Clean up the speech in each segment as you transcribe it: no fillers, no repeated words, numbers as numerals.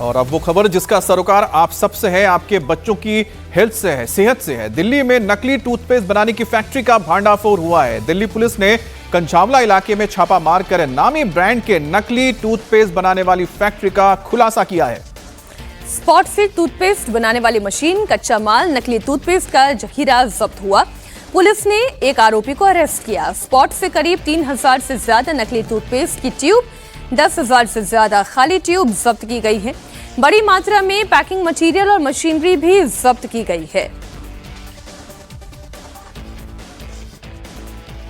और अब वो खबर जिसका सरोकार आप सबसे है, आपके बच्चों की हेल्थ से है, सेहत से है। दिल्ली में नकली टूथपेस्ट बनाने की फैक्ट्री का भांडाफोड़ हुआ है। दिल्ली पुलिस ने कंझावला इलाके में छापा मारकर नामी ब्रांड के नकली टूथपेस्ट बनाने वाली फैक्ट्री का खुलासा किया है। स्पॉट से टूथपेस्ट बनाने वाली मशीन, कच्चा माल, नकली टूथपेस्ट का जखीरा जब्त हुआ। पुलिस ने एक आरोपी को अरेस्ट किया। स्पॉट से करीब 3000 से ज्यादा नकली टूथपेस्ट की ट्यूब, 10,000 से ज्यादा खाली ट्यूब जब्त की गई है। बड़ी मात्रा में पैकिंग मटेरियल और मशीनरी भी जब्त की गई है।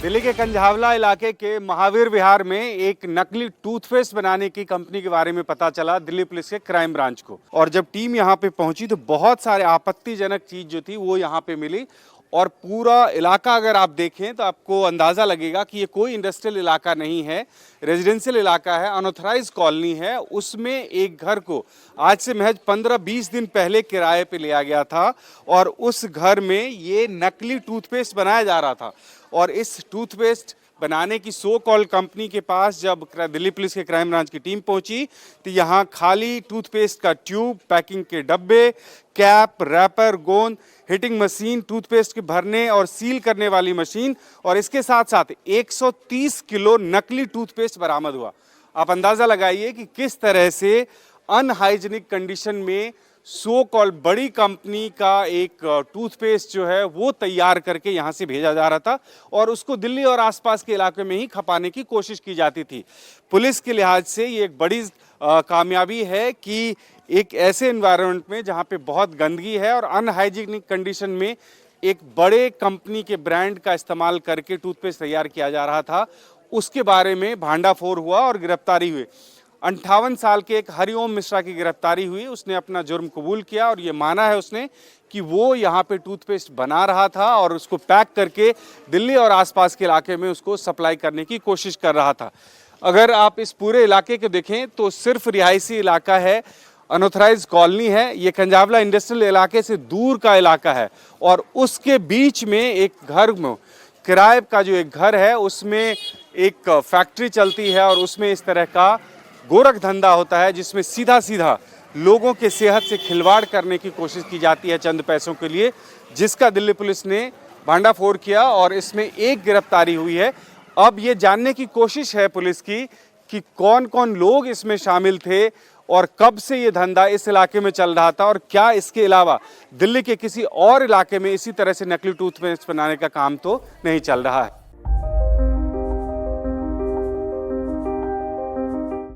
दिल्ली के कंझावला इलाके के महावीर विहार में एक नकली टूथपेस्ट बनाने की कंपनी के बारे में पता चला दिल्ली पुलिस के क्राइम ब्रांच को। और जब टीम यहाँ पे पहुंची तो बहुत सारे आपत्तिजनक चीज जो थी वो यहाँ पे मिली। और पूरा इलाका अगर आप देखें तो आपको अंदाज़ा लगेगा कि ये कोई इंडस्ट्रियल इलाका नहीं है, रेजिडेंशियल इलाका है, अनऑथराइज कॉलोनी है। उसमें एक घर को आज से महज 15-20 दिन पहले किराए पे लिया गया था और उस घर में ये नकली टूथपेस्ट बनाया जा रहा था। और इस टूथपेस्ट बनाने की सो कॉल कंपनी के पास जब दिल्ली पुलिस के क्राइम ब्रांच की टीम पहुंची तो यहाँ खाली टूथपेस्ट का ट्यूब, पैकिंग के डब्बे, कैप, रैपर, गोंद, हीटिंग मशीन, टूथपेस्ट के भरने और सील करने वाली मशीन और इसके साथ साथ 130 किलो नकली टूथपेस्ट बरामद हुआ। आप अंदाज़ा लगाइए कि किस तरह से अनहाइजीनिक कंडीशन में सो कॉल बड़ी कंपनी का एक टूथपेस्ट जो है वो तैयार करके यहाँ से भेजा जा रहा था और उसको दिल्ली और आसपास के इलाके में ही खपाने की कोशिश की जाती थी। पुलिस के लिहाज से ये एक बड़ी कामयाबी है कि एक ऐसे एनवायरनमेंट में जहाँ पे बहुत गंदगी है और अनहाइजीनिक कंडीशन में एक बड़े कंपनी के ब्रांड का इस्तेमाल करके टूथपेस्ट तैयार किया जा रहा था, उसके बारे में भांडाफोड़ हुआ और गिरफ्तारी हुई। 58 साल के एक हरिओम मिश्रा की गिरफ्तारी हुई। उसने अपना जुर्म कबूल किया और ये माना है उसने कि वो यहाँ पे टूथपेस्ट बना रहा था और उसको पैक करके दिल्ली और आसपास के इलाके में उसको सप्लाई करने की कोशिश कर रहा था। अगर आप इस पूरे इलाके को देखें तो सिर्फ रिहायशी इलाका है, अनऑथराइज कॉलोनी है। ये कंझावला इंडस्ट्रियल इलाके से दूर का इलाका है और उसके बीच में एक घर में किराए का जो एक घर है उसमें एक फैक्ट्री चलती है और उसमें इस तरह का गोरख धंधा होता है जिसमें सीधा सीधा लोगों के सेहत से खिलवाड़ करने की कोशिश की जाती है चंद पैसों के लिए, जिसका दिल्ली पुलिस ने भांडाफोड़ किया और इसमें एक गिरफ्तारी हुई है। अब ये जानने की कोशिश है पुलिस की कि कौन कौन लोग इसमें शामिल थे और कब से ये धंधा इस इलाके में चल रहा था और क्या इसके अलावा दिल्ली के किसी और इलाके में इसी तरह से नकली टूथपेस्ट बनाने का काम तो नहीं चल रहा है।